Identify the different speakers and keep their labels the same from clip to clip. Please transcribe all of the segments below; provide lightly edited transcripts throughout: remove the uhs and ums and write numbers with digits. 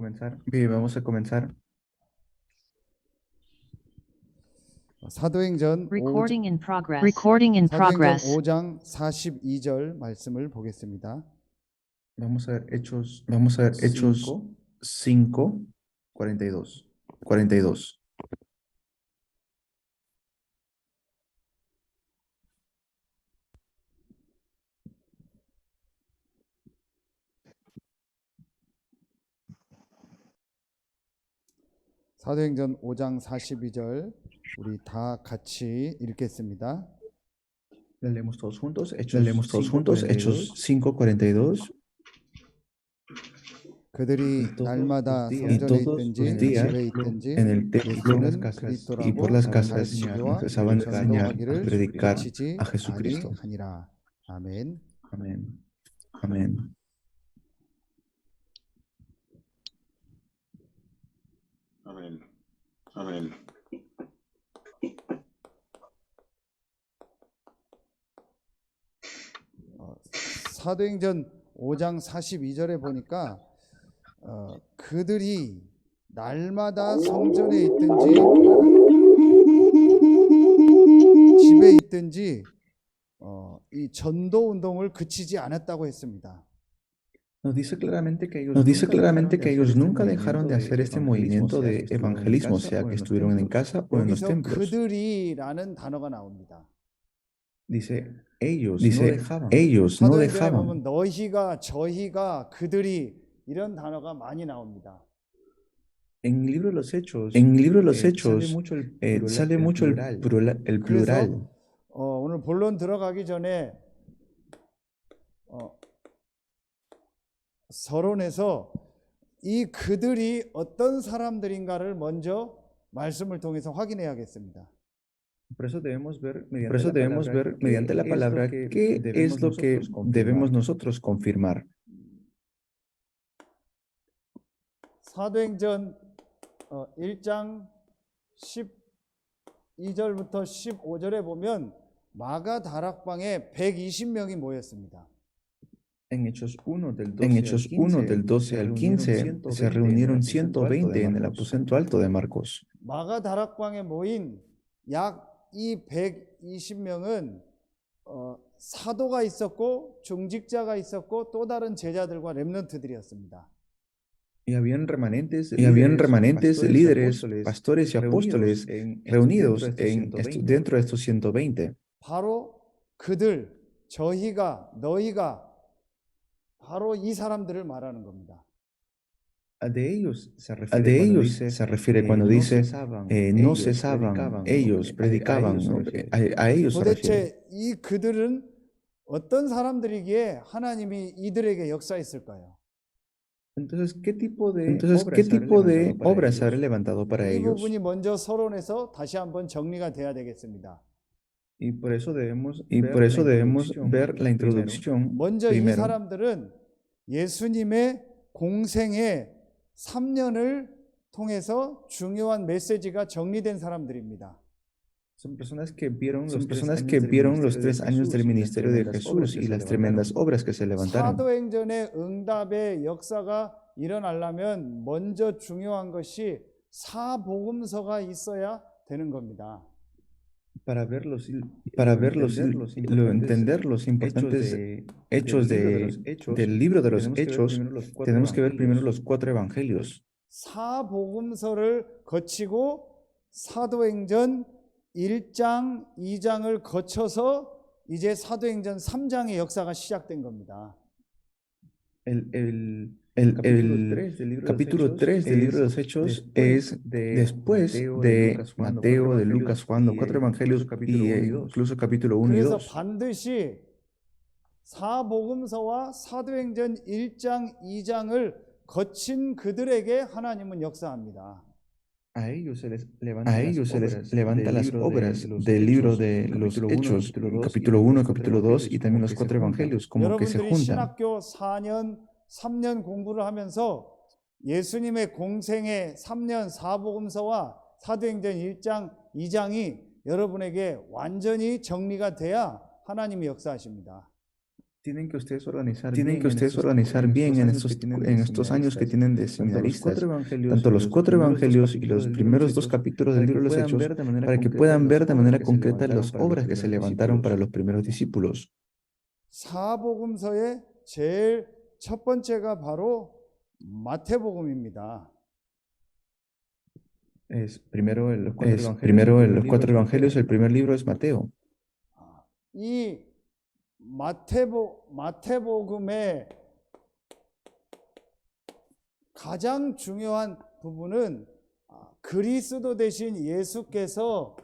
Speaker 1: Comenzar. Bien, vamos a comenzar.
Speaker 2: 사도행전
Speaker 3: Recording in progress.
Speaker 2: 사도행전 5장 42절 말씀을 보겠습니다.
Speaker 1: Vamos a ver Hechos 5, 42. 42.
Speaker 2: 사도행전 5장 42절 우리 다 같이 읽겠습니다.
Speaker 1: Leemos todos juntos. Hechos 5, 42.
Speaker 2: 그들이 날마다
Speaker 1: y
Speaker 2: 성전에
Speaker 1: todos
Speaker 2: 있든지
Speaker 1: los días
Speaker 2: 집에 있든지
Speaker 1: en el templo, en las
Speaker 2: 예수는
Speaker 1: casas y
Speaker 2: 그리스도라고
Speaker 1: por las casas
Speaker 2: 가르치기와
Speaker 1: empezaban a enseñar, a
Speaker 2: 전도하기를
Speaker 1: predicar
Speaker 2: 그치지
Speaker 1: a Jesucristo.
Speaker 2: 아니하니라. 아멘.
Speaker 1: Amén. Amén.
Speaker 4: Amén. Amén.
Speaker 2: 사도행전 5장 42절에 보니까 그들이 날마다 성전에 있든지 집에 있든지 이 전도 운동을 그치지 않았다고 했습니다.
Speaker 1: Nos dice claramente que ellos nunca dejaron de hacer este movimiento de evangelismo, sea que estuvieron en casa o en los
Speaker 2: 여기서
Speaker 1: templos.
Speaker 2: 그들이라는 단어가 나옵니다.
Speaker 1: Dice, ellos no
Speaker 2: 사도행전에
Speaker 1: dejaban.
Speaker 2: 보면 너희가, 저희가, 그들이 이런 단어가 많이 나옵니다.
Speaker 1: En el libro de los Hechos, sale mucho el plural.
Speaker 2: 그래서 오늘 본론 들어가기 전에 서론에서 이 그들이 어떤 사람들인가를 먼저 말씀을 통해서 확인해야겠습니다.
Speaker 1: Por eso debemos ver mediante la palabra qué es lo que debemos nosotros confirmar.
Speaker 2: 사도행전 1장 12절부터 15절에 보면 마가 다락방에 120명이 모였습니다.
Speaker 1: En Hechos 1 del 12 al 15 se reunieron 120 en el aposento alto de Marcos.
Speaker 2: 마가 다락방에 모인 약 이 120명은 사도가 있었고 중직자가 있었고 또 다른 제자들과 렘넌트들이었습니다.
Speaker 1: Y habían remanentes líderes, pastores y apóstoles reunidos dentro de estos 120.
Speaker 2: 바로 그들, 저희가, 너희가 바로 이 사람들을 말하는 겁니다.
Speaker 1: De ellos se refiere cuando dice no cesaban, ellos predicaban, a ellos se refiere.
Speaker 2: 도대체 이 그들은 어떤 사람들이기에 하나님이 이들에게 역사했을까요?
Speaker 1: Entonces, ¿qué tipo de obras habrá levantado para
Speaker 2: 이
Speaker 1: ellos?
Speaker 2: 부분이 먼저 서론에서 다시 한번 정리가 돼야 되겠습니다.
Speaker 1: Y por eso debemos ver la introducción
Speaker 2: 먼저 이
Speaker 1: primero.
Speaker 2: 사람들은 예수님의 공생의 3년을 통해서 중요한 메시지가 정리된 사람들입니다.
Speaker 1: Son personas que vieron los 3 años del ministerio de Jesús y las tremendas obras que se levantaron.
Speaker 2: 사도행전의 응답의 역사가 일어나려면 먼저 중요한 것이 사복음서가 있어야 되는 겁니다.
Speaker 1: Para entender los importantes hechos del libro de los Hechos, tenemos que ver primero los 4 evangelios.
Speaker 2: 사복음서를 거치고 사도행전 1장, 2장을 거쳐서 이제 사도행전 3장의 역사가 시작된 겁니다.
Speaker 1: El capítulo 3 del libro de los Hechos es después de Mateo, de Lucas, Juan, los 4 evangelios y incluso capítulo 1 y
Speaker 2: 그래서
Speaker 1: 2.
Speaker 2: 반드시 사복음서와 사도행전 1장, 2장을 거친 그들에게 하나님은 역사합니다.
Speaker 1: A ellos se les levanta las obras del libro de los Hechos, capítulo 1, capítulo 2 y también los 4 evangelios, como que se
Speaker 2: 여러분들이
Speaker 1: juntan.
Speaker 2: 신학교 4년, 3년 공부를 하면서 예수님의 공생의 3년 사복음서와 사도행전 1장, 2장이 여러분에게 완전히 정리가 돼야 하나님이 역사하십니다.
Speaker 1: tienen que ustedes organizar bien en estos años que tienen de seminaristas, tanto los cuatro evangelios y los primeros dos capítulos del libro de los Hechos, para que puedan ver de manera concreta las obras que se levantaron para los primeros discípulos.
Speaker 2: 사복음서의 제일 첫 번째가 바로 마태복음입니다.
Speaker 1: Primero en los cuatro evangelios, el primer libro es Mateo.
Speaker 2: 이 마태복음의 가장 중요한 부분은 그리스도 대신 예수께서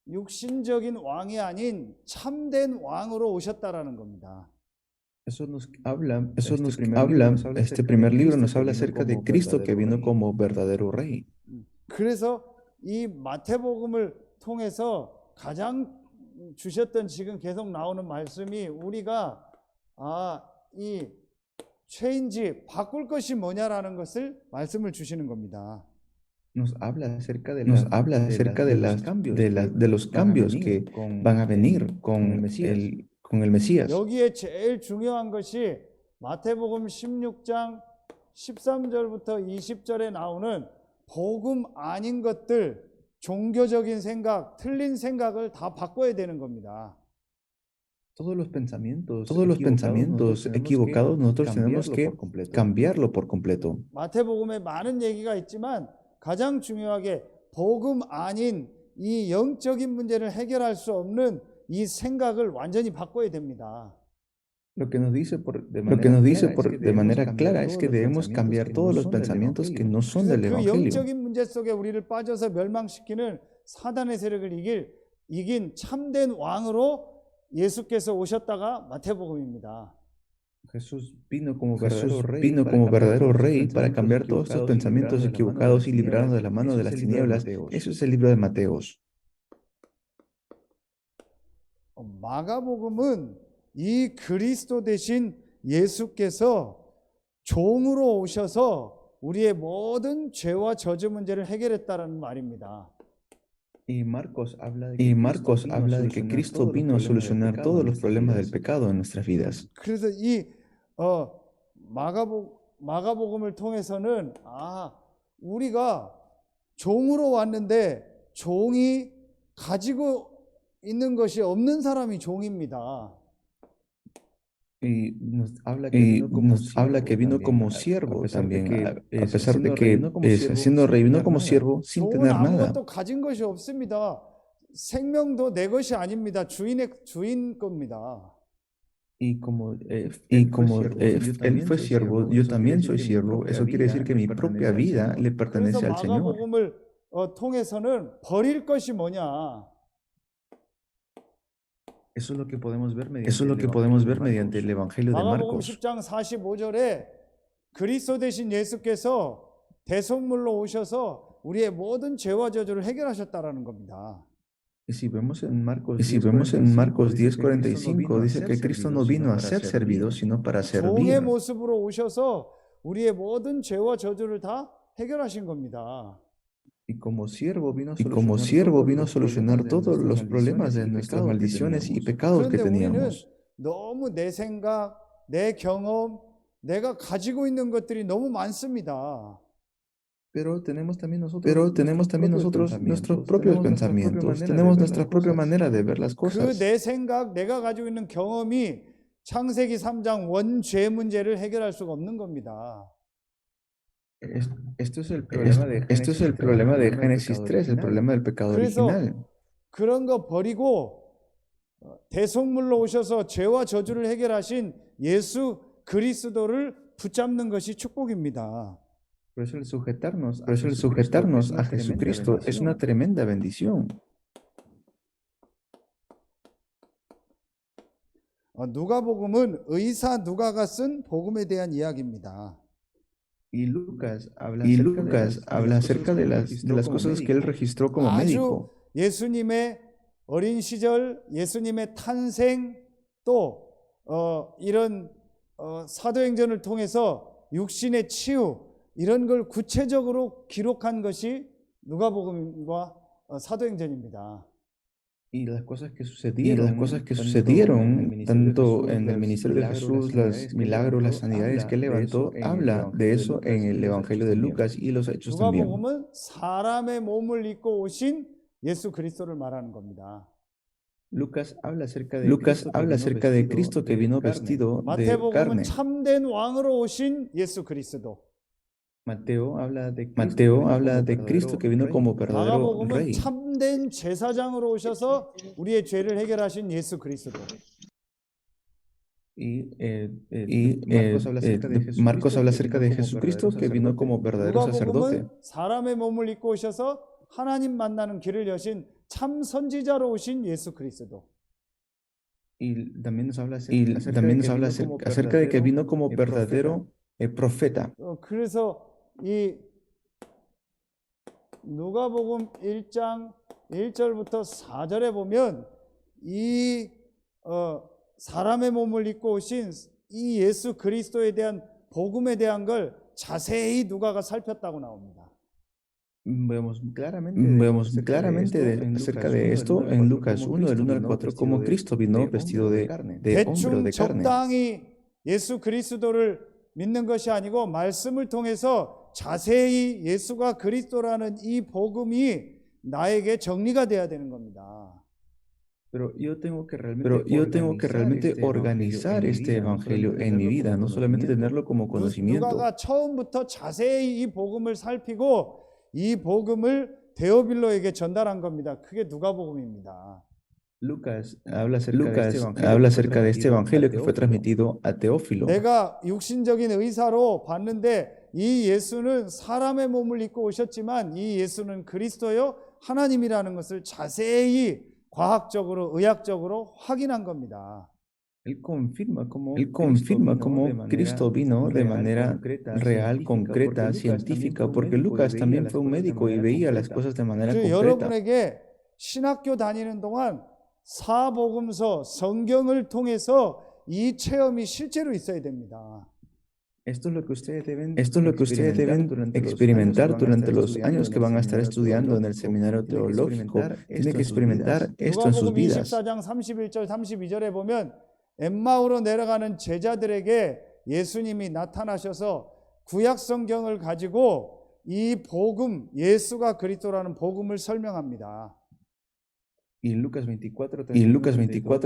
Speaker 2: 육신적인 왕이 아닌 참된 왕으로 오셨다라는 겁니다.
Speaker 1: Este primer libro nos habla acerca de Cristo que vino como verdadero rey.
Speaker 2: 그래서 이 마태복음을 통해서 가장 주셨던 지금 계속 나오는 말씀이 우리가 이 체인지 바꿀 것이 뭐냐라는 것을 말씀을 주시는 겁니다.
Speaker 1: Nos habla acerca de los cambios que van a venir con el Mesías.
Speaker 2: 여기에 제일 중요한 것이 마태복음 16장 13절부터 20절에 나오는 복음 아닌 것들, 종교적인 생각, 틀린 생각을 다 바꿔야 되는 겁니다.
Speaker 1: Todos los pensamientos equivocados nosotros tenemos que cambiarlo por completo.
Speaker 2: 마태복음에 많은 얘기가 있지만 가장 중요하게 복음 아닌 이 영적인 문제를 해결할 수 없는 이 생각을 완전히 바꿔야 됩니다.
Speaker 1: Lo que nos dice de manera clara es que debemos cambiar todos los pensamientos que no son del
Speaker 2: 그
Speaker 1: Evangelio.
Speaker 2: 영적인 문제 속에 우리를 빠져서 멸망시키는 사단의 세력을 이긴 참된 왕으로 예수께서 오셨다가 마태복음입니다.
Speaker 1: Jesús vino como verdadero rey para cambiar todos estos pensamientos equivocados y librarnos de la mano de las tinieblas. Eso es el libro de Mateos.
Speaker 2: 마가복음은 이 그리스도 대신 예수께서 종으로 오셔서 우리의 모든 죄와 저주 문제를 해결했다라는 말입니다.
Speaker 1: Y Marcos habla de que Cristo vino a solucionar todos los problemas del pecado en nuestras vidas.
Speaker 2: 그래서 이 마가복음을 통해서는 우리가 종으로 왔는데 종이 가지고 있는 것이 없는 사람이 종입니다.
Speaker 1: Y nos habla que vino como siervo también, a pesar de que siendo rey vino como siervo sin tener nada.
Speaker 2: 아무것도 가진 것이 없습니다. 생명도 내 것이 아닙니다. 주인 겁니다.
Speaker 1: Y como él fue siervo, yo también soy siervo. Eso quiere decir que mi propia vida le pertenece al Señor.
Speaker 2: 마가복음을 통해서는 버릴 것이 뭐냐?
Speaker 1: Eso es lo que podemos ver mediante el Evangelio de
Speaker 2: 마가복음
Speaker 1: Marcos.
Speaker 2: 10장 45절에 그리스도 대신 예수께서 대속물로 오셔서 우리의 모든 죄와 저주를 해결하셨다라는 겁니다.
Speaker 1: Y si vemos en Marcos 10:45 dice que Cristo no vino a ser servido, sino para
Speaker 2: 종의
Speaker 1: servir.
Speaker 2: 모습으로 오셔서 우리의 모든 죄와 저주를 다 해결하신 겁니다.
Speaker 1: Y como siervo vino a solucionar todos los problemas de nuestras maldiciones y pecados que
Speaker 2: 그런데 우리는
Speaker 1: teníamos.
Speaker 2: 너무 내 생각, 내 경험, 내가 가지고 있는 것들이 너무 많습니다.
Speaker 1: Pero tenemos también nosotros nuestros propios pensamientos, tenemos nuestra propia manera de ver las
Speaker 2: 그
Speaker 1: cosas.
Speaker 2: 내 생각, 내가 가지고 있는 경험이 창세기 3장 원죄 문제를 해결할 수가 없는 겁니다.
Speaker 1: Esto es el problema de Génesis 3, el problema del pecado original.
Speaker 2: 그런 거 버리고 대속물로 오셔서 죄와 저주를 해결하신 예수 그리스도를 붙잡는 것이 축복입니다.
Speaker 1: Por eso el sujetarnos a Jesucristo es una tremenda bendición.
Speaker 2: 누가복음은 의사 누가가 쓴 복음에 대한 이야기입니다.
Speaker 1: Y Lucas habla acerca de las cosas que él registró como médico.
Speaker 2: 예수님의 어린 시절, 예수님의 탄생, 또 이런 사도행전을 통해서 육신의 치유, 이런 걸 구체적으로 기록한 것이 누가복음과 사도행전입니다.
Speaker 1: Y las cosas que
Speaker 2: tanto
Speaker 1: sucedieron, tanto en el ministerio de Jesús, los milagros, las sanidades que él levantó, habla de eso en el Evangelio de Lucas y los Hechos también.
Speaker 2: 누가복음은 사람의 몸을 입고 오신 예수 그리스도를 말하는 겁니다.
Speaker 1: Lucas habla acerca de Cristo que vino vestido de
Speaker 2: 마태복음은
Speaker 1: carne.
Speaker 2: 참된 왕으로 오신 예수 그리스도.
Speaker 1: Mateo habla de Cristo que vino como verdadero
Speaker 2: 마가복음은
Speaker 1: rey.
Speaker 2: 참된 제사장으로 오셔서 우리의 죄를 해결하신 예수 그리스도.
Speaker 1: Marcos habla acerca de Jesucristo que vino como verdadero sacerdote.
Speaker 2: 누가복음은 사람의 몸을 입고 오셔서 하나님 만나는 길을 여신 참 선지자로 오신 예수 그리스도.
Speaker 1: Y también nos habla acerca de que vino como verdadero profeta.
Speaker 2: 그래서 이 누가복음 1장 1절부터 4절에 보면 이 사람의 몸을 입고 오신 이 예수 그리스도에 대한 복음에 대한 걸 자세히 누가가 살폈다고 나옵니다.
Speaker 1: Vemos claramente acerca de esto en Lucas 1, del 1 al 4, como Cristo vino vestido de hombre,
Speaker 2: 대충
Speaker 1: de carne.
Speaker 2: 적당히 예수 그리스도를 믿는 것이 아니고 말씀을 통해서 자세히 예수가 그리스도라는 이 복음이 나에게 정리가 돼야 되는 겁니다.
Speaker 1: Pero yo tengo que realmente organizar este evangelio en mi vida, no solamente tenerlo como conocimiento.
Speaker 2: 누가가 처음부터 자세히 이 복음을 살피고 이 복음을 데오빌로에게 전달한 겁니다. 그게 누가복음입니다.
Speaker 1: Lucas habla acerca de este evangelio que fue transmitido a Teófilo.
Speaker 2: 내가 육신적인 의사로 봤는데 이 예수는 사람의 몸을 입고 오셨지만 이 예수는 그리스도요 하나님이라는 것을 자세히 과학적으로 의학적으로 확인한 겁니다.
Speaker 1: Él confirma cómo Cristo vino de manera real, concreta, científica, porque Lucas también fue un médico y veía las cosas de manera concreta.
Speaker 2: 여러분에게 신학교 다니는 동안 사복음서, 성경을 통해서 이 체험이 실제로 있어야 됩니다.
Speaker 1: Esto es lo que ustedes deben experimentar durante los años que van a estar estudiando en el seminario teológico. Tienen que experimentar esto en sus vidas.
Speaker 2: 24장 31절 32절에 보면 엠마오로 내려가는 제자들에게 예수님이 나타나셔서 구약 성경을 가지고 이 복음, 예수가 그리스도라는 복음을 설명합니다.
Speaker 1: Y en Lucas 24,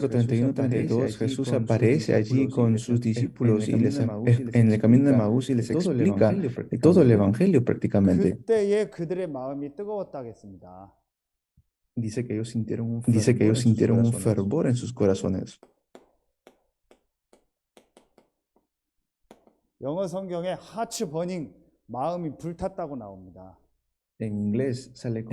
Speaker 1: 31, 32, Jesús aparece allí con sus discípulos y en el camino de Maús y les explica todo el evangelio prácticamente.
Speaker 2: 그때에 그들의 마음이 뜨거웠다겠습니다.
Speaker 1: Dice que ellos sintieron un fervor en sus corazones.
Speaker 2: 영어 성경에 하츠 버닝, 마음이 불탔다고 나옵니다.
Speaker 1: En inglés sale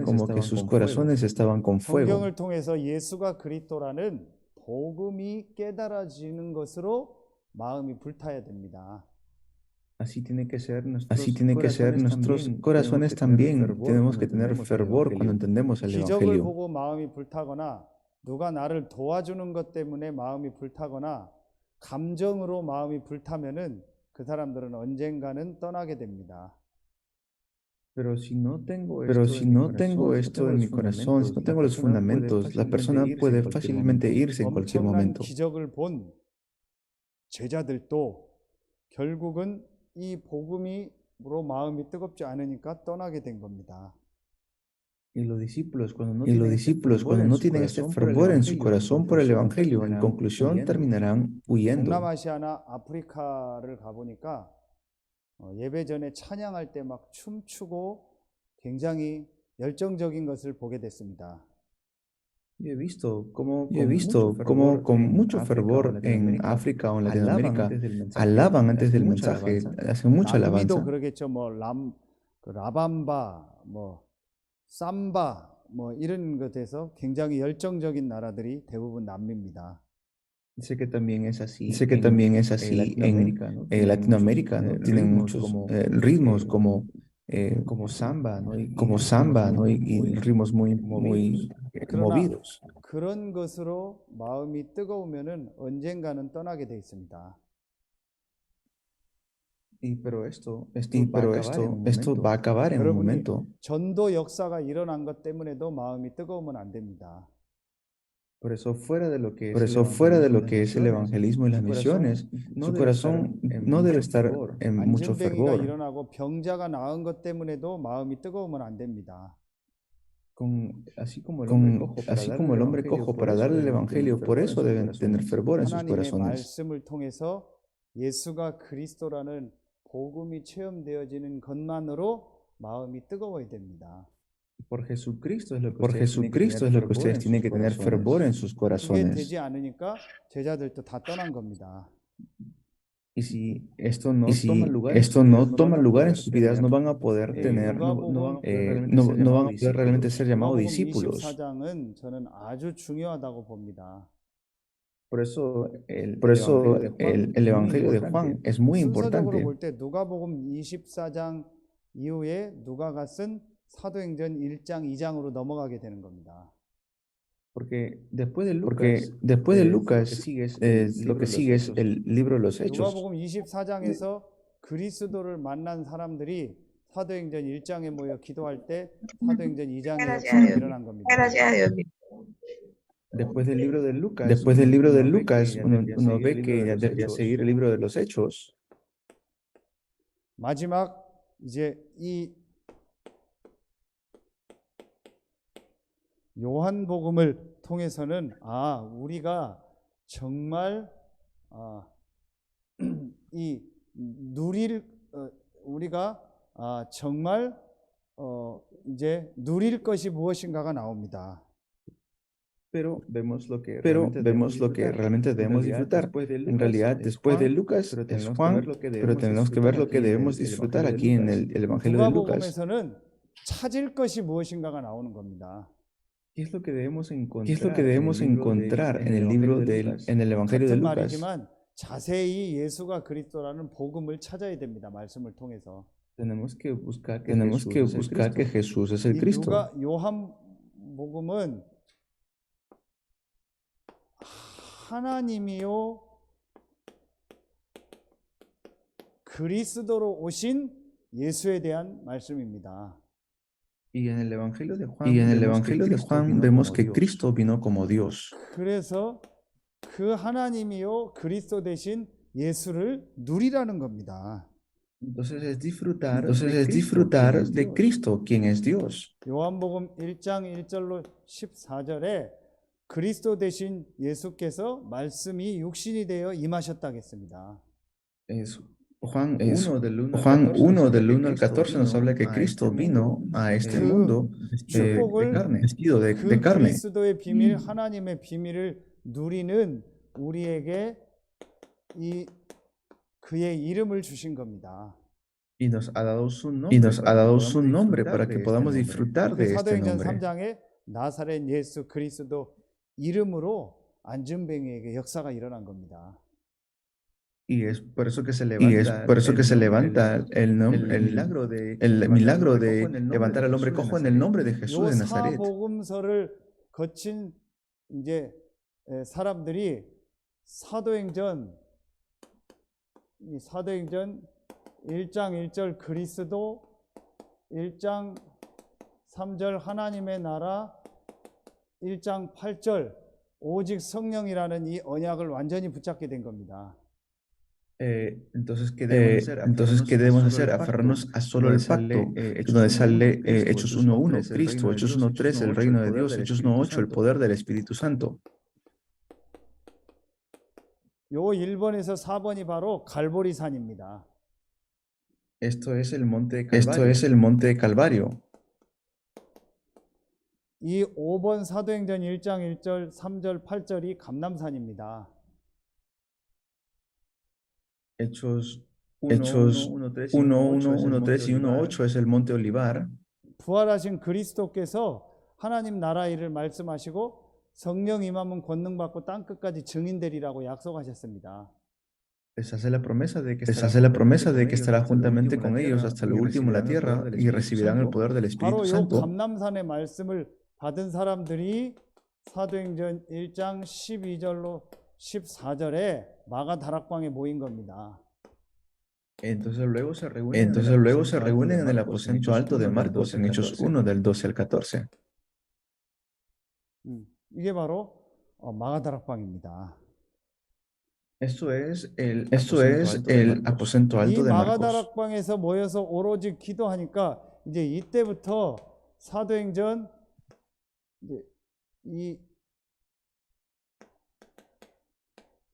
Speaker 1: como que sus corazones estaban con fuego.
Speaker 2: 성경을 통해서 예수가 그리스도라는 복음이 깨달아지는 것으로 마음이 불타야 됩니다.
Speaker 1: Así tiene que ser nuestros corazones también. Tenemos que tener fervor cuando entendemos el
Speaker 2: 기적을
Speaker 1: evangelio.
Speaker 2: 보고 마음이 불타거나 누가 나를 도와주는 것 때문에 마음이 불타거나 감정으로 마음이 불타면은 그 사람들은 언젠가는 떠나게 됩니다.
Speaker 1: Pero si no tengo esto en mi corazón, si no tengo los fundamentos, la persona puede fácilmente irse en cualquier
Speaker 2: 엄청난
Speaker 1: momento.
Speaker 2: 기적을 본 제자들도 결국은 이 복음으로 마음이 뜨겁지 않으니까 떠나게 된 겁니다.
Speaker 1: Y los discípulos, cuando no tienen este fervor en su corazón por el evangelio, en conclusión terminarán huyendo.
Speaker 2: 동남아시아나 아프리카를 가보니까 예배 전에 찬양할 때 막 춤추고 굉장히 열정적인 것을 보게 됐습니다.
Speaker 1: Yo he visto cómo con mucho fervor en África o en Latinoamérica alaban antes del mensaje, hacen mucha
Speaker 2: 남미도
Speaker 1: alabanza.
Speaker 2: 그러겠죠. 뭐 라밤바, 뭐 삼바, 뭐 이런 것에서 굉장히 열정적인 나라들이 대부분 남미입니다.
Speaker 1: Sé que también es así en Latinoamérica, ¿no? Tienen muchos ritmos como samba, ¿no? Y ritmos muy movidos.
Speaker 2: 그런 것으로 마음이 뜨거우면은 언젠가는 떠나게 돼 있습니다.
Speaker 1: esto va a acabar en un
Speaker 2: 여러분이
Speaker 1: momento.
Speaker 2: 전도 역사가 일어난 것 때문에도 마음이 뜨거우면 안 됩니다.
Speaker 1: Por eso, fuera de lo que es el evangelismo y las misiones, su corazón no debe estar en mucho
Speaker 2: 안진뱅이가
Speaker 1: fervor.
Speaker 2: 일어나고 병자가 나은 것 때문에도 마음이 뜨거우면 안 됩니다.
Speaker 1: Así como el hombre cojo para darle el evangelio, por eso deben tener fervor en sus
Speaker 2: 하나님의
Speaker 1: corazones.
Speaker 2: 말씀을 통해서 예수가 그리스도라는 복음이 체험되어지는 것만으로 마음이 뜨거워야 됩니다.
Speaker 1: Por Jesucristo es lo que ustedes tienen que tener fervor en sus
Speaker 2: 그게
Speaker 1: corazones.
Speaker 2: 되지 않으니까 제자들도 다 떠난 겁니다.
Speaker 1: Y si esto no toma lugar en sus vidas, no van a poder tener, no van a poder realmente ser llamados discípulos.
Speaker 2: 24장은 저는 아주 중요하다고 봅니다.
Speaker 1: Por eso el Evangelio de Juan es muy
Speaker 2: 순서적으로
Speaker 1: importante.
Speaker 2: 볼 때 누가복음 24장 이후에 누가가 쓴 사도행전 1장, 2장으로 넘어가게 되는 겁니다.
Speaker 1: Porque después de Lucas, lo que sigue es el libro de los Hechos.
Speaker 2: 누가복음 24장에서 그리스도를 만난 사람들이 사도행전 1장에 모여 기도할 때 사도행전 2장에 역사가 일어난 겁니다.
Speaker 1: Después del libro de Lucas, uno ve que ya debería seguir el libro de los Hechos.
Speaker 2: 마지막 이제 이 요한복음을 통해서는 우리가 정말 이 우리가 정말 이제 누릴 것이 무엇인가가 나옵니다.
Speaker 1: Pero vemos lo que realmente debemos disfrutar. En realidad, después de Lucas es Juan, pero tenemos que ver lo que debemos disfrutar aquí en el Evangelio de Lucas.
Speaker 2: 누가복음에서는 찾을 것이 무엇인가가 나오는 겁니다.
Speaker 1: ¿Qué es lo que debemos encontrar en el libro en el Evangelio de
Speaker 2: 같은
Speaker 1: Lucas?
Speaker 2: 말이지만 자세히 예수가 그리스도라는 복음을 찾아야 됩니다. 말씀을 통해서.
Speaker 1: Tenemos que buscar que Jesús es el Cristo.
Speaker 2: 요한복음은 하나님이요 그리스도로 오신 예수에 대한 말씀입니다.
Speaker 1: Y en el Evangelio de Juan vemos que Cristo vino como Dios.
Speaker 2: 그래서 그 하나님이요 그리스도 대신 예수를 누리라는 겁니다.
Speaker 1: Entonces es disfrutar de Cristo, quien es Dios.
Speaker 2: 요한복음 1장 1절로 14절에 그리스도 대신 예수께서 말씀이 육신이 되어 임하셨다겠습니다.
Speaker 1: Juan 1 del 1 al 14 nos habla que Cristo vino a este mundo vestido de carne.
Speaker 2: 그리스도의 비밀, 하나님의 비밀을 누리는 우리에게 그의 이름을 주신 겁니다.
Speaker 1: Y nos ha dado su nombre para que podamos disfrutar de este
Speaker 2: 사도행전
Speaker 1: nombre.
Speaker 2: 3장에 나사렛 예수 그리스도 이름으로 안진뱅이에게 역사가 일어난 겁니다.
Speaker 1: Y es por eso que se levanta el milagro de levantar al hombre cojo en el nombre de Jesús de Nazaret.
Speaker 2: 사복음서를 거친 이제 사람들이 사도행전 1장 1절 그리스도, 1장 3절 하나님의 나라, 1장 8절 오직 성령이라는 이 언약을 완전히 붙잡게 된 겁니다.
Speaker 1: Entonces, ¿qué debemos hacer? Aferrarnos a solo el pacto, donde sale Hechos 1.1, Cristo, Hechos 1.3, el reino de Dios, Hechos 1.8, el poder del Espíritu Santo.
Speaker 2: 요 1번에서 4번이 바로 갈보리산입니다.
Speaker 1: Esto es el monte de Calvario.
Speaker 2: 이 5번 사도행전 1장 1절, 3절, 8절이 감람산입니다.
Speaker 1: Hechos 1, 3 y 1.8 es el monte Olivar.
Speaker 2: 부활하신 그리스도께서 하나님 나라 일을 말씀하시고 성령 임하면 권능 받고 땅 끝까지 증인되리라고 약속하셨습니다.
Speaker 1: Les hace la promesa de que estará juntamente con ellos hasta lo último de la tierra y recibirán el poder del Espíritu
Speaker 2: 바로 이
Speaker 1: Santo.
Speaker 2: 감람산의 말씀을 받은 사람들이 사도행전 1장 12절로 14절에 마가 다락방에 모인 겁니다.
Speaker 1: Entonces luego se reúnen en el aposento alto de Marcos en Hechos 1 del 12 al 14.
Speaker 2: 이게 바로 마가다락방입니다.
Speaker 1: Esto es el aposento
Speaker 2: 이
Speaker 1: alto de Marcos.
Speaker 2: 마가다락방에서 모여서 오로지 기도하니까 이제 이때부터 사도행전 이제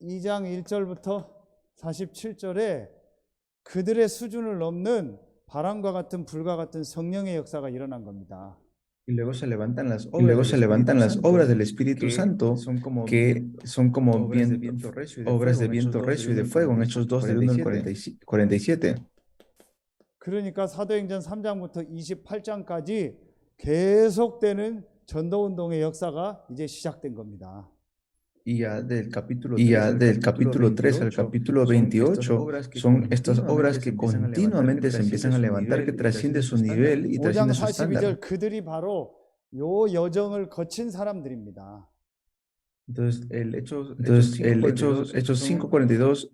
Speaker 2: 2장 1절부터 47절에 그들의 수준을 넘는 바람과 같은 불과 같은 성령의 역사가 일어난 겁니다.
Speaker 1: Y luego se levantan las obras del Espíritu Santo, que son como obras de viento recio y de fuego en Hechos 2 del 1 al 47.
Speaker 2: 그러니까 사도행전 3장부터 28장까지 계속되는 전도운동의 역사가 이제 시작된 겁니다.
Speaker 1: Y ya del capítulo 3 al capítulo 28 son estas obras que continuamente se empiezan a levantar, que trasciende su nivel y
Speaker 2: 5장
Speaker 1: trasciende su estándar.
Speaker 2: 42절 그들이 바로 요 여정을 거친 사람들입니다.
Speaker 1: Entonces, Hechos 5:42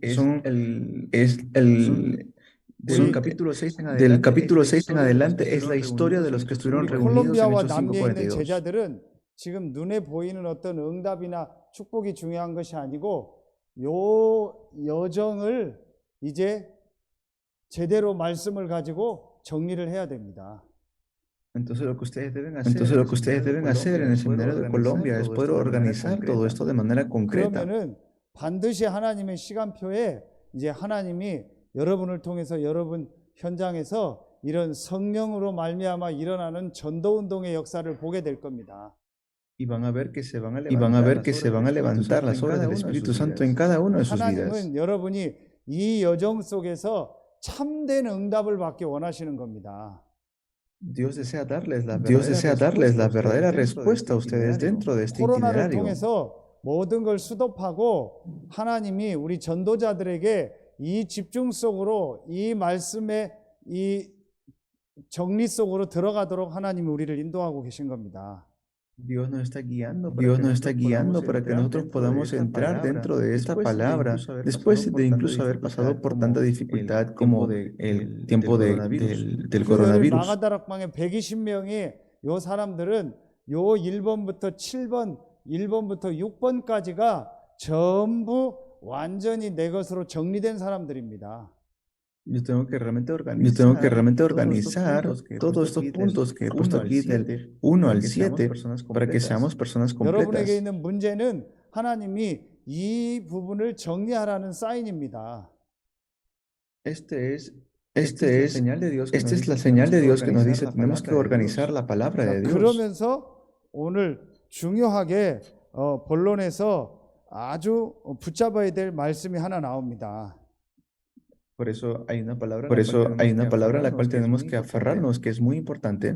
Speaker 1: del capítulo 6 en adelante es la historia de los que estuvieron
Speaker 2: 우리
Speaker 1: reunidos en
Speaker 2: 콜롬비아와
Speaker 1: Hechos
Speaker 2: 남미에 있는
Speaker 1: 5:42.
Speaker 2: 제자들은 지금 눈에 보이는 어떤 응답이나 축복이 중요한 것이 아니고 요 여정을 이제 제대로 말씀을 가지고 정리를 해야 됩니다.
Speaker 1: Entonces lo que ustedes deben hacer en el seminario de Colombia es poder organizar todo esto de manera concreta.
Speaker 2: 그러면은 반드시 하나님의 시간표에 이제 하나님이 여러분을 통해서 여러분 현장에서 이런 성령으로 말미암아 일어나는 전도운동의 역사를 보게 될 겁니다.
Speaker 1: Y van a ver que se van a levantar las obras del Espíritu Santo en cada uno de sus vidas.
Speaker 2: 하나님은 여러분이 이 여정 속에서 참된 응답을 받기 원하시는 겁니다.
Speaker 1: Dios desea darles la verdadera respuesta a ustedes dentro de este
Speaker 2: 코로나를
Speaker 1: itinerario.
Speaker 2: 통해서 모든 걸 수도하고 하나님이 우리 전도자들에게 이 집중 속으로 이 말씀의 이 정리 속으로 들어가도록 하나님이 우리를 인도하고 계신 겁니다.
Speaker 1: Dios nos está guiando para que nosotros podamos entrar dentro de esta palabra después de incluso haber pasado por tanta dificultad como el tiempo del coronavirus.
Speaker 2: 마가다락방에 120명이 요 사람들은 요 1번부터 7번, 1번부터 6번까지가 전부 완전히 내 것으로 정리된 사람들입니다.
Speaker 1: Yo tengo que realmente organizar todos estos puntos que he puesto aquí del 1 al 7 para que seamos personas completas.
Speaker 2: 여러분에게 있는 문제는 하나님이 이 부분을 정리하라는 사인입니다.
Speaker 1: Esta es la señal de Dios que nos dice tenemos que organizar la palabra de Dios.
Speaker 2: 그러면서 오늘 중요하게 본론에서 아주 붙잡아야 될 말씀이 하나 나옵니다.
Speaker 1: Por eso hay una palabra a la cual tenemos que aferrarnos, que es muy importante.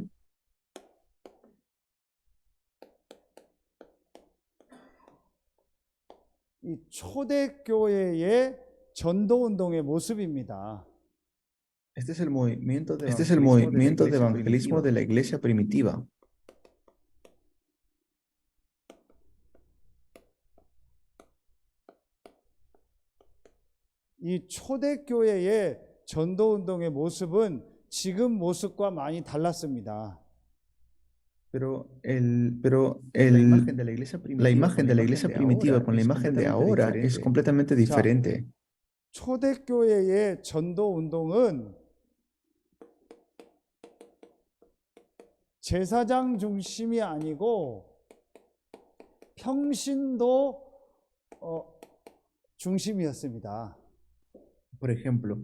Speaker 2: 이 초대교회의 전도운동의 모습입니다.
Speaker 1: Este es el movimiento de evangelismo de la iglesia primitiva.
Speaker 2: 이 초대교회의 전도운동의 모습은 지금 모습과 많이 달랐습니다.
Speaker 1: Pero la imagen de la iglesia primitiva con la imagen de ahora es completamente diferente.
Speaker 2: 초대교회의 전도운동은 제사장 중심이 아니고 평신도 중심이었습니다.
Speaker 1: Por ejemplo,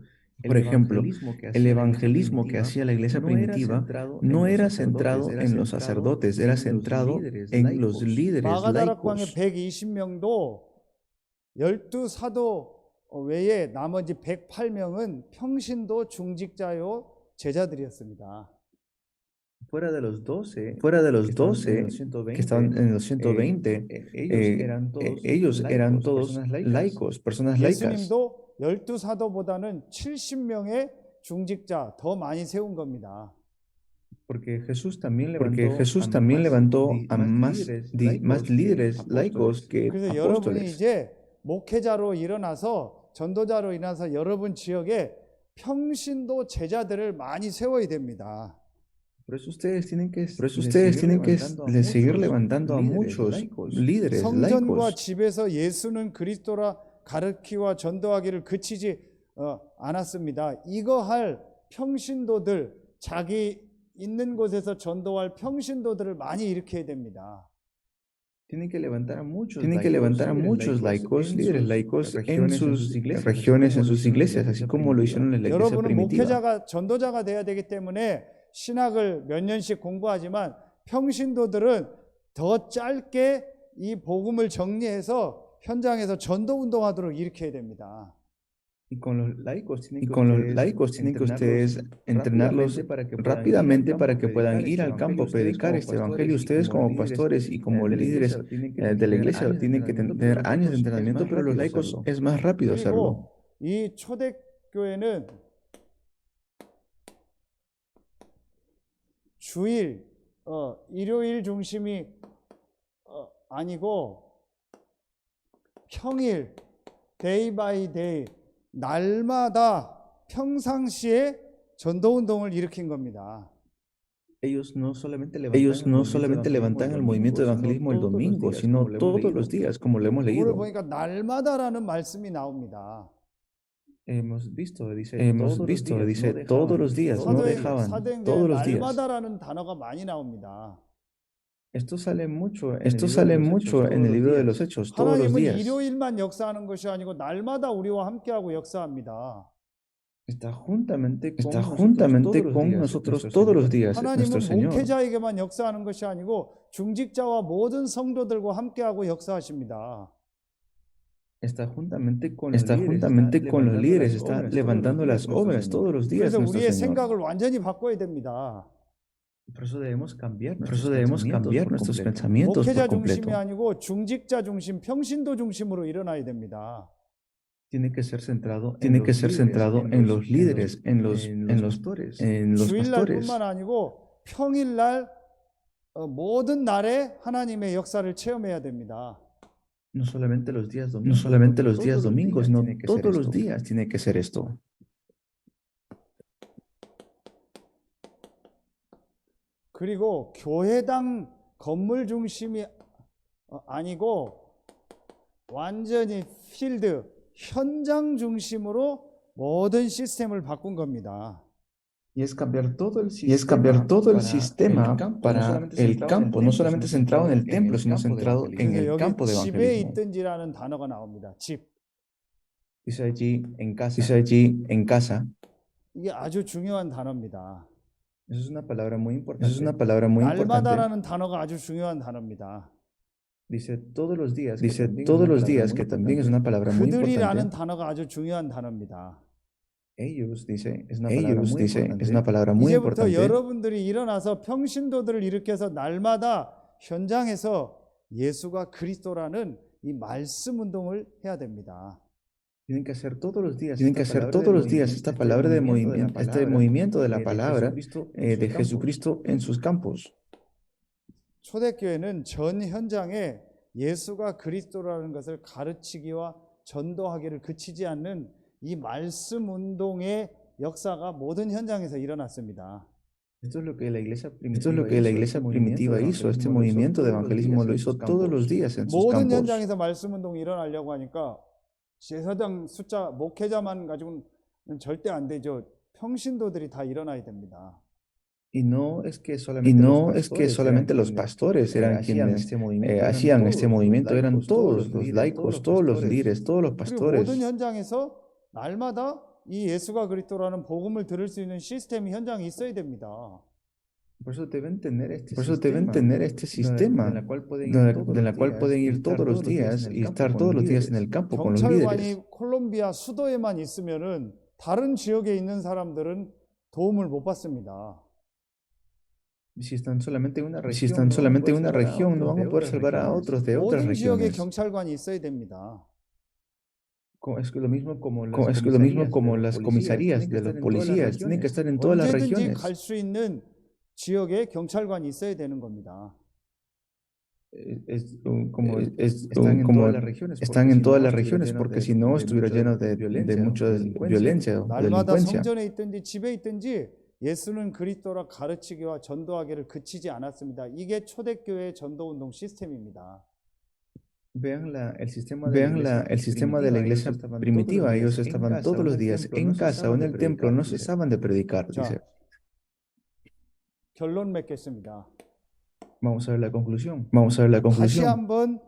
Speaker 1: el evangelismo que hacía la iglesia primitiva no era centrado en los sacerdotes, era centrado en los líderes
Speaker 2: 마가다락방의
Speaker 1: laicos.
Speaker 2: 120명도 12사도 외에 나머지 108명은 평신도 중직자요 제자들이었습니다.
Speaker 1: Fuera de los 12 que estaban en los 120, ellos eran todos laicos, personas laicas.
Speaker 2: 예수님도 12사도보다는 70명의 중직자 더 많이 세운 겁니다.
Speaker 1: Porque Jesús también levantó a más líderes laicos que
Speaker 2: 그래서 여러분이
Speaker 1: apóstoles.
Speaker 2: 이제 목회자로 일어나서 전도자로 일어나서 여러분 지역에 평신도 제자들을 많이 세워야 됩니다.
Speaker 1: Por eso ustedes tienen que seguir levantando a muchos líderes
Speaker 2: 성전과
Speaker 1: laicos.
Speaker 2: 집에서 예수는 그리스도라 가르치와 전도하기를 그치지 않았습니다. 이거 할 평신도들, 자기 있는 곳에서 전도할 평신도들을 많이 일으켜야 됩니다.
Speaker 1: Tienen que levantar a muchos laicos, líderes laicos en sus regiones, en sus iglesias, así como lo hicieron en la iglesia
Speaker 2: 여러분은
Speaker 1: primitiva.
Speaker 2: 목회자가 전도자가 돼야 되기 때문에 신학을 몇 년씩 공부하지만 평신도들은 더 짧게 이 복음을 정리해서 현장에서 전도 운동하도록 일으켜야 됩니다.
Speaker 1: Y con los laicos tienen que ustedes entrenarlos rápidamente para que puedan ir al campo a predicar este evangelio. Ustedes como pastores y como líderes de la iglesia tienen que tener años de entrenamiento, pero los laicos es más rápido hacerlo.
Speaker 2: 그리고 이 초대교회는 주일, 일요일 중심이 아니고 평일, 데이 바이 데이, 날마다 평상시에 전도운동을 일으킨 겁니다.
Speaker 1: Ellos no solamente levantan el movimiento de evangelismo el domingo, sino todos los días, como lo hemos
Speaker 2: 그걸
Speaker 1: leído.
Speaker 2: 보니까 날마다라는 말씀이 나옵니다.
Speaker 1: Hemos visto, dice todos los días, no dejaban, todos los días.
Speaker 2: 날마다라는 단어가 많이 나옵니다.
Speaker 1: Esto sale mucho en el libro de los Hechos, todos los
Speaker 2: 하나님은
Speaker 1: días.
Speaker 2: 일요일만 역사하는 것이 아니고 날마다 우리와 함께하고 역사합니다.
Speaker 1: Está juntamente con nosotros todos los días, nuestro
Speaker 2: 하나님은
Speaker 1: Señor.
Speaker 2: 목회자에게만 역사하는 것이 아니고 중직자와 모든 성도들과 함께하고 역사하십니다.
Speaker 1: Está juntamente con los líderes, está levantando las obras todos los días,
Speaker 2: 그래서
Speaker 1: nuestro
Speaker 2: 우리의
Speaker 1: Señor.
Speaker 2: 생각을 완전히 바꿔야 됩니다.
Speaker 1: Por eso debemos cambiar nuestros pensamientos
Speaker 2: 목회자
Speaker 1: por
Speaker 2: 중심이
Speaker 1: completo.
Speaker 2: 아니고 중직자 중심, 평신도 중심으로 일어나야 됩니다.
Speaker 1: Tiene que ser centrado en los líderes, en los pastores.
Speaker 2: 주일날뿐만 아니고 평일날 모든 날에 하나님의 역사를 체험해야 됩니다.
Speaker 1: No solamente los días domingos, sino todos los días tiene que ser esto.
Speaker 2: 그리고 교회당 건물 중심이 아니고 완전히 필드, 현장 중심으로 모든 시스템을 바꾼 겁니다.
Speaker 1: Y es cambiar todo el sistema para el campo, no solamente centrado en el templo, sino centrado en el campo de
Speaker 2: 집에
Speaker 1: evangelismo.
Speaker 2: 있든지라는 단어가 나옵니다. 집.
Speaker 1: Dice allí en casa.
Speaker 2: 이게 아주 중요한 단어입니다.
Speaker 1: Eso es una palabra muy importante.
Speaker 2: 날마다라는 단어가 아주 중요한 단어입니다.
Speaker 1: Dice todos los días, que también es una palabra muy
Speaker 2: 그들이라는
Speaker 1: importante.
Speaker 2: 단어가 아주 중요한 단어입니다.
Speaker 1: Ellos, dice, es una palabra muy
Speaker 2: 이제부터
Speaker 1: importante.
Speaker 2: 여러분들이 일어나서 평신도들을 일으켜서 날마다 현장에서 예수가 그리스도라는 이 말씀 운동을 해야 됩니다.
Speaker 1: Tienen que hacer todos los días esta palabra de movimiento, este movimiento de la palabra de Jesucristo en sus campos.
Speaker 2: 초대교회는 전 현장에 예수가 그리스도라는 것을 가르치기와 전도하기를 그치지 않는 이 말씀 운동의 역사가 모든 현장에서 일어났습니다.
Speaker 1: Esto es lo que la iglesia primitiva hizo. Este movimiento de evangelismo lo hizo todos los días en sus
Speaker 2: 모든
Speaker 1: campos.
Speaker 2: 현장에서 말씀 운동이 일어나려고 하니까 제사장 숫자 목회자만 가지고는 절대 안 되죠. 평신도들이 다 일어나야 됩니다.
Speaker 1: Y no es que solamente los pastores eran quienes hacían este movimiento, eran todos los laicos, todos los líderes, todos los
Speaker 2: 그리고
Speaker 1: pastores.
Speaker 2: 모든 현장에서 날마다 이 예수가 그리스도라는 복음을 들을 수 있는 시스템이 현장에 있어야 됩니다.
Speaker 1: Por eso deben tener este sistema de la cual pueden ir todos los días y estar todos los días en el campo con los líderes.
Speaker 2: 경찰관이 콜롬비아 수도에만 있으면은 다른 지역에 있는 사람들은 도움을 못 받습니다.
Speaker 1: Si están solamente en una región, no van a poder salvar a otros de otras
Speaker 2: 모든 지역에
Speaker 1: regiones.
Speaker 2: 경찰관이 있어야 됩니다.
Speaker 1: Es lo mismo como las comisarías de los policías, tienen que estar en todas las
Speaker 2: 언제든지
Speaker 1: regiones.
Speaker 2: 갈 수 있는 지역에 경찰관이 있어야 되는 겁니다.
Speaker 1: están en todas las regiones, porque si no estuviera lleno de mucha violencia o
Speaker 2: 날마다
Speaker 1: delincuencia.
Speaker 2: 성전에 있든지 집에 있든지 예수는 그리스도라 가르치기와 전도하기를 그치지 않았습니다. 이게 초대교회의 전도운동 시스템입니다.
Speaker 1: Vean el sistema de la iglesia primitiva. Ellos estaban todos los días en casa o en el templo, no cesaban de predicar, dice.
Speaker 2: 자, 결론 맺겠습니다.
Speaker 1: Vamos a ver la conclusión. Vamos a ver la
Speaker 2: 다시
Speaker 1: conclusión.
Speaker 2: 한번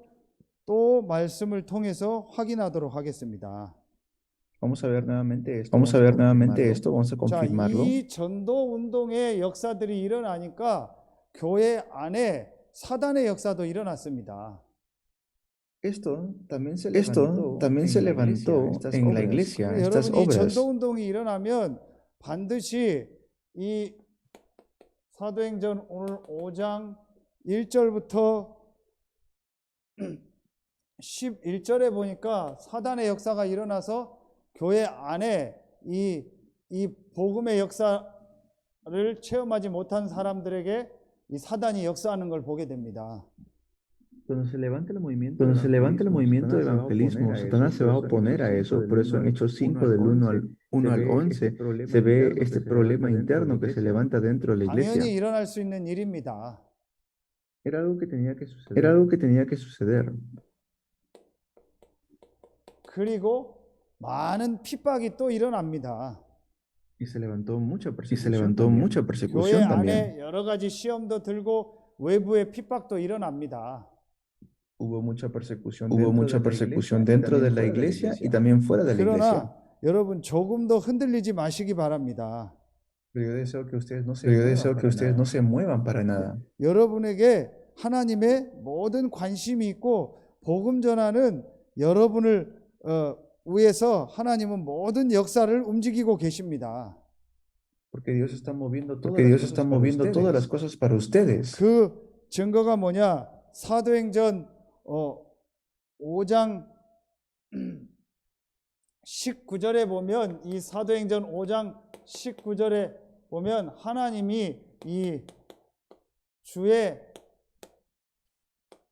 Speaker 2: 또 말씀을 통해서 확인하도록 하겠습니다.
Speaker 1: Vamos a ver nuevamente esto. Vamos a ver nuevamente esto. Vamos a
Speaker 2: 자,
Speaker 1: confirmarlo.
Speaker 2: 이 전도 운동의 역사들이 일어나니까 교회 안에 사단의 역사도 일어났습니다.
Speaker 1: Esto también se levantó en la iglesia, estas
Speaker 2: 여러분 이
Speaker 1: obras.
Speaker 2: 전도 운동이 일어나면 반드시 이 사도행전 오늘 5장 1절부터 11절에 보니까 사단의 역사가 일어나서 교회 안에 이 복음의 역사를 체험하지 못한 사람들에게 이 사단이 역사하는 걸 보게 됩니다.
Speaker 1: Cuando se levanta el movimiento de evangelismo, Satanás se va a oponer a eso. Por eso en Hechos 5, del 1 al 11, se ve este problema interno que se levanta dentro de la
Speaker 2: 당연히
Speaker 1: iglesia.
Speaker 2: 일어날 수 있는 일입니다.
Speaker 1: Era algo que tenía que suceder.
Speaker 2: 그리고 많은 핍박이 또 일어납니다.
Speaker 1: Y se levantó mucha
Speaker 2: 교회
Speaker 1: persecución también.
Speaker 2: 안에 여러 가지 시험도 들고 외부의 핍박도 일어납니다.
Speaker 1: Hubo mucha persecución dentro de la iglesia y también fuera de la iglesia.
Speaker 2: 그러나 여러분 조금 더 흔들리지 마시기 바랍니다.
Speaker 1: Pero yo deseo que ustedes no se muevan para nada.
Speaker 2: 여러분에게 하나님의 모든 관심이 있고 복음 전하는 여러분을 위해서 하나님은 모든 역사를 움직이고 계십니다.
Speaker 1: Porque Dios está moviendo todas las cosas para ustedes.
Speaker 2: 그 증거가 뭐냐? 사도행전 5장 19절에 보면 이 사도행전 5장 19절에 보면 하나님이 이 주의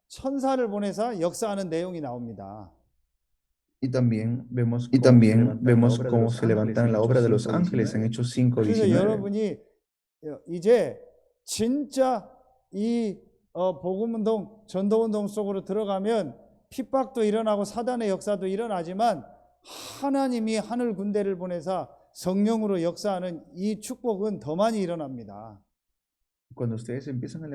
Speaker 2: 천사를 보내서 역사하는 내용이 나옵니다.
Speaker 1: Y también vemos cómo se levantan la obra de los ángeles en Hechos 5,
Speaker 2: 그래서
Speaker 1: 19.
Speaker 2: 여러분이 이제 진짜 이 복음운동, 전도운동 속으로 들어가면 핍박도 일어나고 사단의 역사도 일어나지만 하나님이 하늘 군대를 보내서 성령으로 역사하는 이 축복은 더 많이 일어납니다.
Speaker 1: Cuando ustedes empiezan a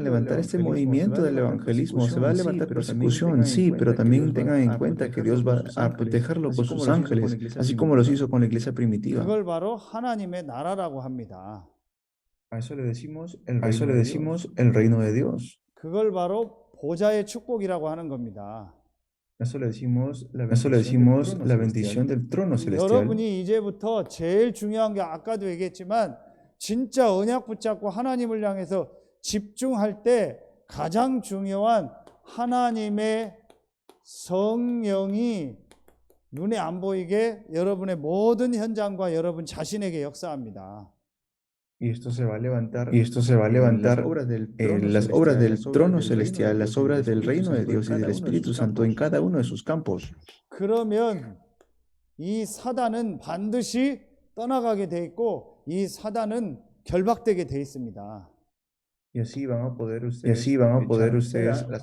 Speaker 1: levantar este movimiento del evangelismo, se va a levantar persecución, sí, pero también tengan en cuenta que Dios va a protegerlo con sus ángeles, así como los hizo con la iglesia primitiva.
Speaker 2: 그걸 바로 하나님의 나라라고 합니다.
Speaker 1: A eso le decimos el reino de Dios.
Speaker 2: 그걸 바로 보좌의 축복이라고 하는 겁니다.
Speaker 1: A eso le decimos la bendición del trono celestial.
Speaker 2: 여러분이 이제부터 제일 중요한 게 아까도 얘기했지만 진짜 언약 붙잡고 하나님을 향해서 집중할 때 가장 중요한 하나님의 성령이 눈에 안 보이게 여러분의 모든 현장과 여러분 자신에게 역사합니다.
Speaker 1: Y esto se va a levantar las obras del trono celestial, las obras del reino de Dios y del Espíritu Santo en cada uno de sus campos.
Speaker 2: 그러면 이 사단은 반드시 떠나가게 돼 있고 이 사단은 결박되게 돼 있습니다.
Speaker 1: Y así van a poder ustedes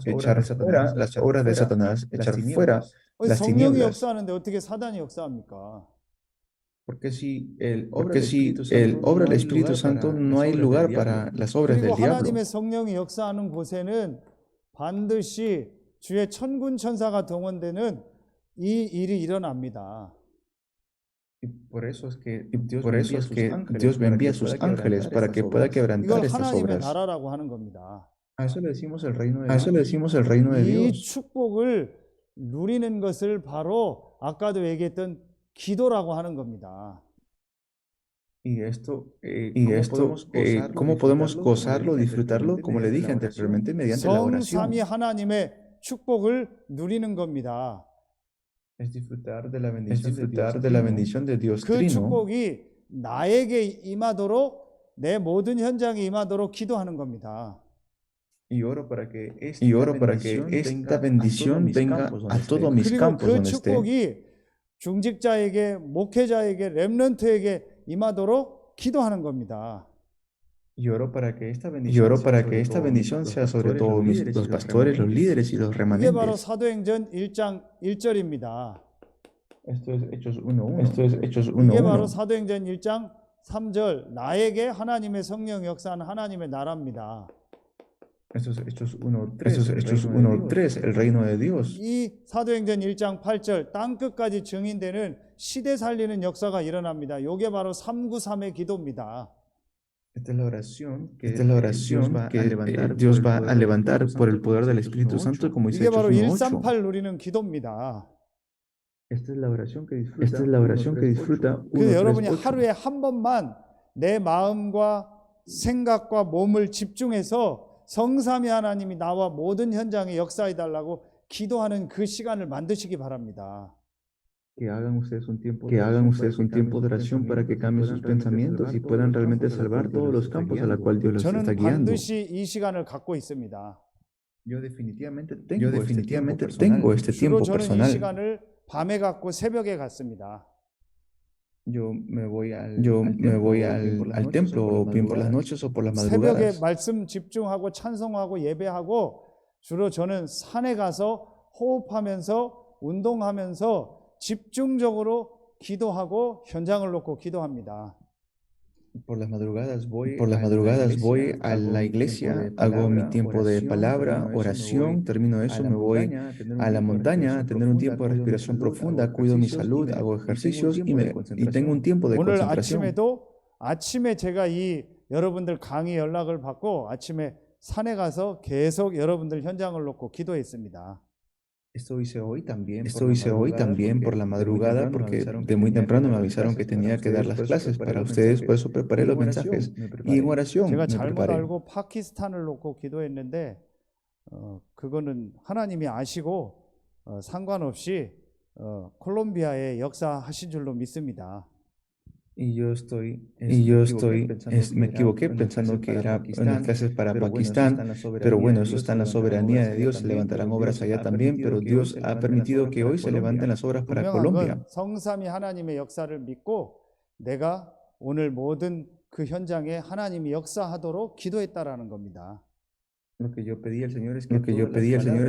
Speaker 1: echar fuera las obras de Satanás, echar fuera las
Speaker 2: 성령이
Speaker 1: tinieblas.
Speaker 2: 역사하는데 어떻게 사단이 역사합니까?
Speaker 1: Porque si obra del Espíritu Santo, no hay lugar para las obras
Speaker 2: 그리고
Speaker 1: del diablo.
Speaker 2: 하나님의 성령이 역사하는 곳에는 반드시 주의 천군 천사가 동원되는 이 일이 일어납니다.
Speaker 1: Y por eso es que Dios envía a sus ángeles para que pueda quebrantar
Speaker 2: 이걸
Speaker 1: estas
Speaker 2: 하나님의
Speaker 1: obras.
Speaker 2: 나라라고 하는 겁니다.
Speaker 1: A eso le decimos el reino de
Speaker 2: 이
Speaker 1: Dios.
Speaker 2: 축복을 누리는 것을 바로 아까도 얘기했던 기도라고 하는 겁니다.
Speaker 1: Y ¿cómo podemos gozarlo, disfrutarlo? Como le dije anteriormente, mediante la oración.
Speaker 2: 성삼위 하나님의 축복을 누리는 겁니다.
Speaker 1: Es disfrutar de la bendición de Dios
Speaker 2: 그
Speaker 1: Trino.
Speaker 2: 축복이 나에게 임하도록 내 모든 현장에 임하도록 기도하는 겁니다.
Speaker 1: Y oro para que esta bendición venga a todos mis
Speaker 2: 그리고
Speaker 1: campos
Speaker 2: 그
Speaker 1: donde esté.
Speaker 2: 축복이 중직자에게, 목회자에게, 렘넌트에게 임하도록 기도하는 겁니다.
Speaker 1: Y oro para que esta bendición sea sobre todo los pastores, los líderes y los
Speaker 2: 이게 바로
Speaker 1: remanentes.
Speaker 2: 사도행전 1장 1절입니다.
Speaker 1: Esto es Hechos 1:1.
Speaker 2: 이게 바로 사도행전 1장 3절, 나에게 하나님의 성령 역사한 하나님의 나라입니다.
Speaker 1: Esto es Hechos 1:3, el reino de Dios.
Speaker 2: 이 사도행전 1장 8절, 땅끝까지 증인되는 시대 살리는 역사가 일어납니다. 이게 바로 393의 기도입니다.
Speaker 1: Esta es la oración que Dios va a levantar por el poder del Espíritu Santo, como dice
Speaker 2: 이게 바로
Speaker 1: Hechos 1:8.
Speaker 2: 138 누리는 기도입니다.
Speaker 1: Esta es la oración que disfruta
Speaker 2: 그래서 여러분이
Speaker 1: 1:3, 8.
Speaker 2: 하루에 한 번만 내 마음과 생각과 몸을 집중해서 성삼위 하나님이 나와 모든 현장에 역사해 달라고 기도하는 그 시간을 만드시기 바랍니다.
Speaker 1: Que hagan ustedes un tiempo de oración para que cambien sus pensamientos y puedan realmente salvar todos los campos a los cuales Dios los
Speaker 2: 저는
Speaker 1: está guiando.
Speaker 2: 반드시 이 시간을 갖고 있습니다.
Speaker 1: Yo definitivamente tengo este tiempo
Speaker 2: 주로 저는 이
Speaker 1: personal.
Speaker 2: 시간을 밤에 갖고 새벽에 갔습니다.
Speaker 1: Yo me voy al templo bien por las noches o por las
Speaker 2: 새벽에
Speaker 1: madrugadas.
Speaker 2: 말씀 집중하고 찬송하고 예배하고 주로 저는 산에 가서 호흡하면서 운동하면서 집중적으로 기도하고 현장을 놓고 기도합니다.
Speaker 1: Por las madrugadas voy a la iglesia, hago mi tiempo de palabra, oración, termino eso, me voy a la montaña a tener un tiempo de respiración profunda, cuido mi salud, hago ejercicios y tengo un tiempo de
Speaker 2: 오늘
Speaker 1: concentración.
Speaker 2: 아침에 제가 이 여러분들 강의 연락을 받고 아침에 산에 가서 계속 여러분들 현장을 놓고 기도했습니다.
Speaker 1: Esto hice hoy también por la madrugada porque de muy temprano me avisaron que tenía que dar las clases para ustedes, por eso preparé los mensajes y en oración
Speaker 2: 제가
Speaker 1: me
Speaker 2: 잘못
Speaker 1: preparé.
Speaker 2: 알고 파키스탄을 놓고 기도했는데 그거는 하나님이 아시고 상관없이 콜롬비아에 역사하신 줄로 믿습니다.
Speaker 1: Y yo me equivoqué pensando que era unas clases para Pakistán, pero bueno, eso está en la soberanía de Dios, se levantarán obras allá también, pero Dios ha permitido que hoy se levanten las obras para
Speaker 2: 분명한
Speaker 1: Colombia.
Speaker 2: 건 성삼위 하나님의 역사를 믿고 내가 오늘 모든 그 현장에 하나님이 역사하도록 기도했다라는 겁니다.
Speaker 1: Lo que yo pedí al Señor es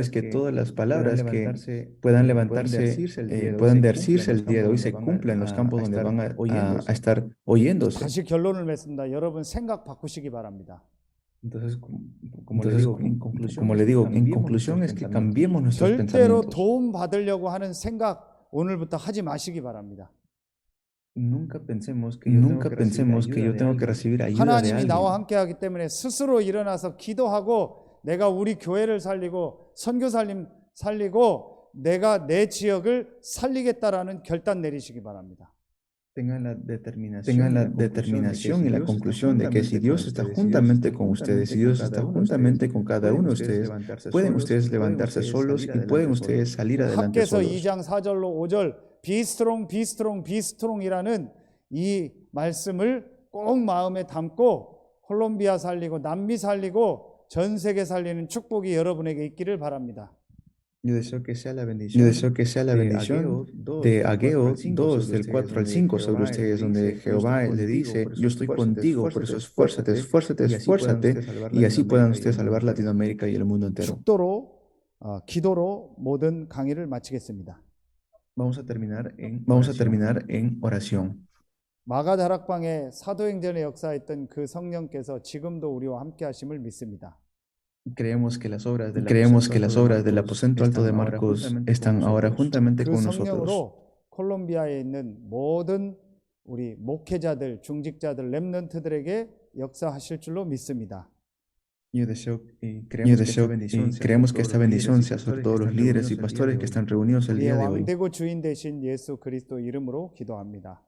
Speaker 1: que todas las palabras que puedan decirse el día de hoy se cumplan en los campos donde van a estar oyéndose.
Speaker 2: 다시 결론을 맺습니다. 여러분 생각 바꾸시기 바랍니다.
Speaker 1: Entonces, como le digo, en conclusión es que cambiemos nuestros
Speaker 2: 절대로
Speaker 1: pensamientos.
Speaker 2: 도움 받으려고 하는 생각 오늘부터 하지 마시기 바랍니다.
Speaker 1: Nunca pensemos que yo tengo que recibir ayuda de
Speaker 2: 하나님이
Speaker 1: alguien.
Speaker 2: 나와 함께하기 때문에 스스로 일어나서 기도하고 내가 우리 교회를 살리고 선교 살리고 내가 내 지역을 살리겠다라는 결단 내리시기 바랍니다.
Speaker 1: Tengan la determinación y la conclusión de que si Dios está juntamente con ustedes, si Dios está juntamente con cada uno de ustedes, pueden ustedes levantarse solos y pueden ustedes salir adelante
Speaker 2: 학개서
Speaker 1: solos.
Speaker 2: 2장 4절로 5절 비스트롱이라는 이 말씀을 꼭 마음에 담고 콜롬비아 살리고 남미 살리고 전 세계 살리는 축복이 여러분에게 있기를 바랍니다.
Speaker 1: Yo deseo que sea la bendición de Ageo 2 del 4 al 5 sobre ustedes, donde Jehová le dice, yo estoy contigo, por eso esfuérzate, y así puedan ustedes salvar Latinoamérica y el mundo entero.
Speaker 2: 기도로 모든 강의를 마치겠습니다.
Speaker 1: Vamos a terminar en oración.
Speaker 2: 마가 다락방에 사도행전의 역사했던 그 성령께서 지금도 우리와 함께 하심을 믿습니다.
Speaker 1: Creemos que las obras del aposento alto de Marcos están ahora juntamente
Speaker 2: 그
Speaker 1: con nosotros.
Speaker 2: 성령으로 콜롬비아에 있는 모든 우리 목회자들, 중직자들, 렘넌트들에게 역사하실 줄로 믿습니다.
Speaker 1: Creemos que esta bendición sea sobre todos los líderes y pastores que están reunidos el
Speaker 2: 우리의
Speaker 1: día de hoy.
Speaker 2: 왕되고 주인 되신 예수 그리스도 이름으로 기도합니다.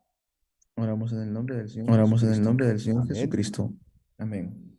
Speaker 1: Oramos en el nombre del Señor
Speaker 2: 아멘.
Speaker 1: Jesucristo. Amén.